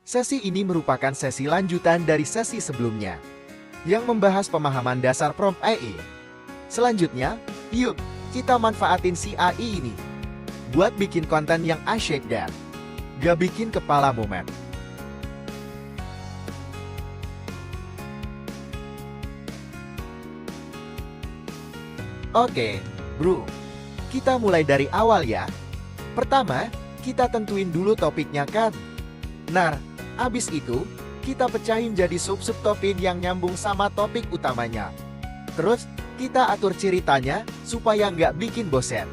Sesi ini merupakan sesi lanjutan dari sesi sebelumnya, yang membahas pemahaman dasar prompt AI. Selanjutnya, yuk kita manfaatin si AI ini buat bikin konten yang asyik dan gak bikin kepala mumet. Oke, bro. Kita mulai dari awal ya. Pertama, kita tentuin dulu topiknya kan. Nah, abis itu, kita pecahin jadi sub-sub topik yang nyambung sama topik utamanya. Terus, kita atur ceritanya supaya nggak bikin bosen.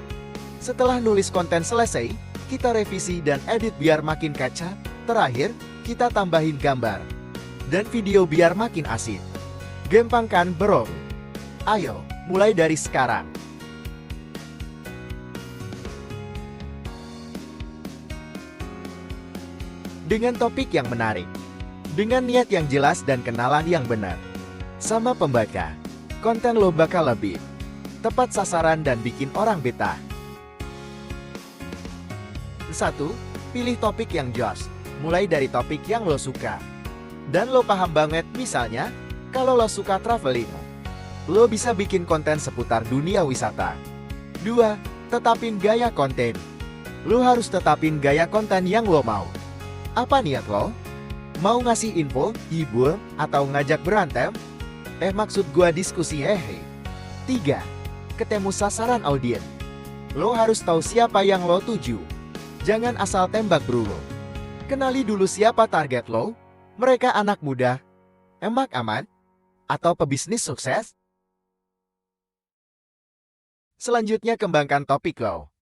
Setelah nulis konten selesai, kita revisi dan edit biar makin kacak. Terakhir, kita tambahin gambar dan video biar makin asik. Gampang kan, bro? Ayo, mulai dari sekarang. Dengan topik yang menarik, dengan niat yang jelas dan kenalan yang benar, sama pembaca, konten lo bakal lebih tepat sasaran dan bikin orang betah. 1. Pilih topik yang jos. Mulai dari topik yang lo suka dan lo paham banget. Misalnya, kalau lo suka traveling, lo bisa bikin konten seputar dunia wisata. 2. Tetapin gaya konten. Lo harus tetapin gaya konten yang lo mau. Apa niat lo? Mau ngasih info, hibur, atau ngajak berantem? Maksud gua diskusi hehe. 3. Ketemu sasaran audiens. Lo harus tahu siapa yang lo tuju. Jangan asal tembak bro. Kenali dulu siapa target lo. Mereka anak muda, emak aman, atau pebisnis sukses? Selanjutnya kembangkan topik lo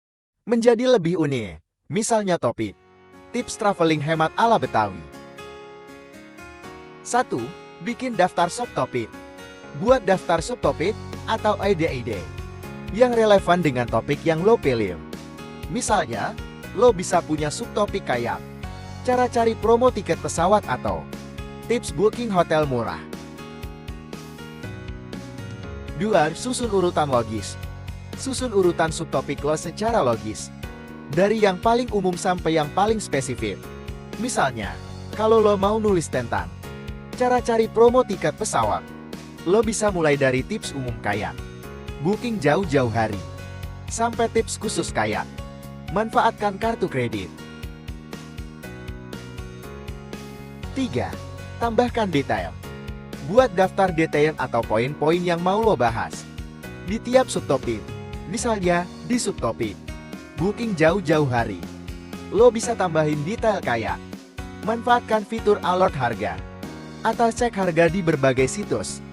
menjadi lebih unik. Misalnya topik tips traveling hemat ala Betawi. 1. Bikin daftar subtopik. Buat daftar subtopik atau ide-ide yang relevan dengan topik yang lo pilih. Misalnya, lo bisa punya subtopik kayak cara cari promo tiket pesawat atau tips booking hotel murah. 2. Susun urutan logis. Susun urutan subtopik lo secara logis, dari yang paling umum sampai yang paling spesifik. Misalnya, kalau lo mau nulis tentang cara cari promo tiket pesawat, lo bisa mulai dari tips umum kayak booking jauh-jauh hari, sampai tips khusus kayak manfaatkan kartu kredit. 3. Tambahkan detail. Buat daftar detail atau poin-poin yang mau lo bahas di tiap subtopik. Misalnya, di subtopik booking jauh-jauh hari, lo bisa tambahin detail kayak manfaatkan fitur alert harga atau cek harga di berbagai situs.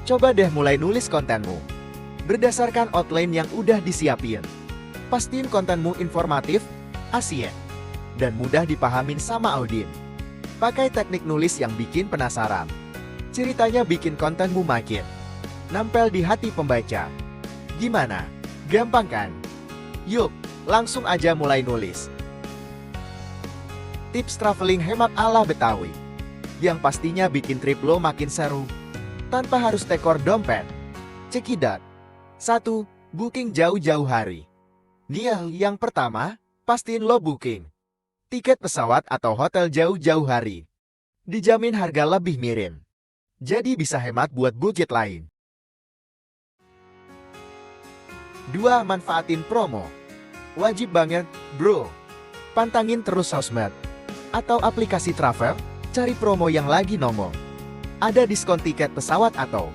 Coba deh mulai nulis kontenmu berdasarkan outline yang udah disiapin. Pastiin kontenmu informatif, asyik, dan mudah dipahamin sama audiens. Pakai teknik nulis yang bikin penasaran. Ceritanya bikin kontenmu makin nempel di hati pembaca. Gimana? Gampang kan? Yuk, langsung aja mulai nulis. Tips traveling hemat ala Betawi, yang pastinya bikin trip lo makin seru tanpa harus tekor dompet. Cekidot. 1. Booking jauh-jauh hari. Nih, yang pertama, pastiin lo booking tiket pesawat atau hotel jauh-jauh hari. Dijamin harga lebih miring, jadi bisa hemat buat budget lain. 2. Manfaatin promo. Wajib banget, bro. Pantangin terus sosmed atau aplikasi travel, cari promo yang lagi nongol. Ada diskon tiket pesawat atau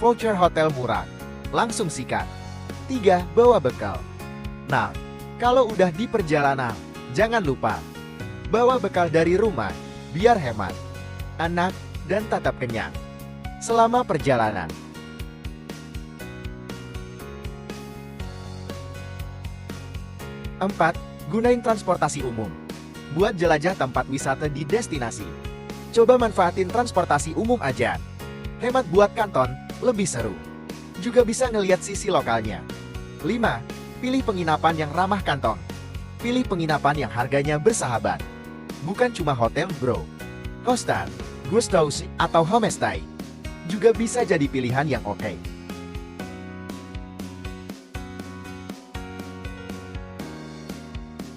voucher hotel murah. Langsung sikat. 3. Bawa bekal. Nah, kalau udah di perjalanan, jangan lupa bawa bekal dari rumah, biar hemat, enak, dan tetap kenyang selama perjalanan. 4. Gunain transportasi umum buat jelajah tempat wisata di destinasi. Coba manfaatin transportasi umum aja. Hemat buat kanton, lebih seru. Juga bisa ngeliat sisi lokalnya. 5. Pilih penginapan yang ramah kantong. Pilih penginapan yang harganya bersahabat. Bukan cuma hotel bro. Hostel, guest house, atau homestay juga bisa jadi pilihan yang oke.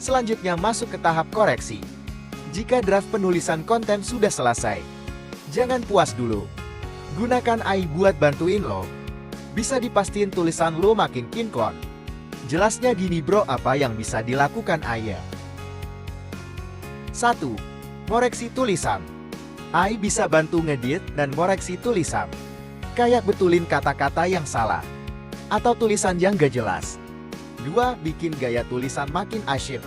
Selanjutnya masuk ke tahap koreksi. Jika draft penulisan konten sudah selesai, jangan puas dulu. Gunakan AI buat bantuin lo. Bisa dipastiin tulisan lo makin kinclong. Jelasnya gini bro, apa yang bisa dilakukan AI? 1. Koreksi tulisan. AI bisa bantu ngedit dan koreksi tulisan. Kayak betulin kata-kata yang salah atau tulisan yang gak jelas. 2. Bikin gaya tulisan makin asyik.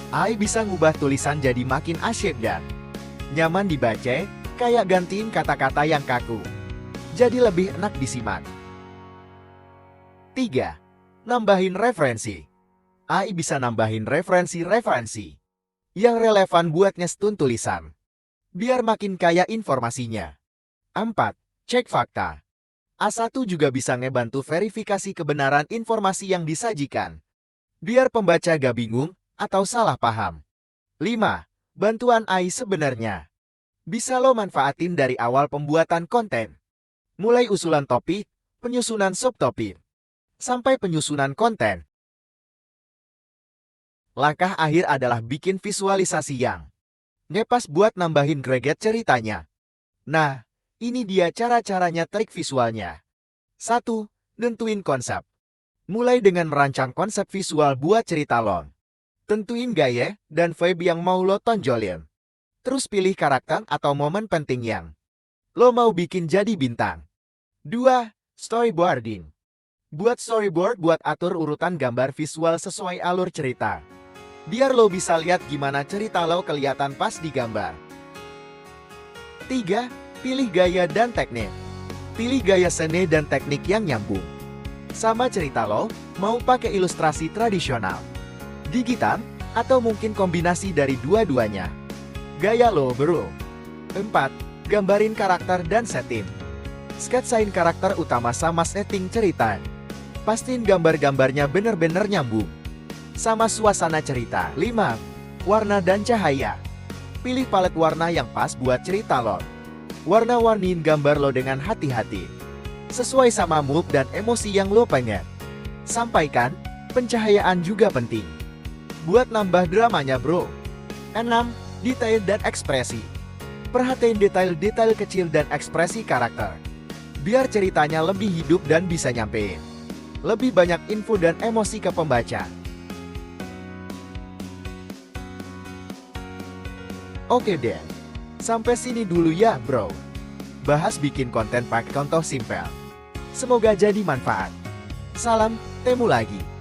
AI bisa ngubah tulisan jadi makin asyik dan nyaman dibaca, kayak gantiin kata-kata yang kaku jadi lebih enak disimak. 3. Nambahin referensi. AI bisa nambahin referensi yang relevan buat ngestun tulisan, biar makin kaya informasinya. 4. Cek fakta. A1 juga bisa ngebantu verifikasi kebenaran informasi yang disajikan, biar pembaca gak bingung atau salah paham. 5. Bantuan AI sebenarnya bisa lo manfaatin dari awal pembuatan konten, mulai usulan topik, penyusunan subtopik, sampai penyusunan konten. Langkah akhir adalah bikin visualisasi yang ngepas buat nambahin greget ceritanya. Nah, ini dia cara-caranya trik visualnya. 1. Nentuin konsep. Mulai dengan merancang konsep visual buat cerita lo. Tentuin gaya dan vibe yang mau lo tonjolin. Terus pilih karakter atau momen penting yang lo mau bikin jadi bintang. 2. Storyboarding. Buat storyboard buat atur urutan gambar visual sesuai alur cerita, biar lo bisa lihat gimana cerita lo kelihatan pas di gambar. 3. Pilih gaya dan teknik. Pilih gaya seni dan teknik yang nyambung sama cerita lo, mau pakai ilustrasi tradisional, digital, atau mungkin kombinasi dari dua-duanya. Gaya lo bro. 4. Gambarin karakter dan setting. Sketsain karakter utama sama setting cerita. Pastiin gambar-gambarnya bener-bener nyambung sama suasana cerita. 5. Warna dan cahaya. Pilih palet warna yang pas buat cerita lo. Warna-warniin gambar lo dengan hati-hati, sesuai sama mood dan emosi yang lo pengen sampaikan. Pencahayaan juga penting buat nambah dramanya bro. 6. Detail dan ekspresi. Perhatiin detail-detail kecil dan ekspresi karakter, biar ceritanya lebih hidup dan bisa nyampein lebih banyak info dan emosi ke pembaca. Oke deh, sampai sini dulu ya bro. Bahas bikin konten pakai contoh simpel. Semoga jadi manfaat. Salam, temu lagi.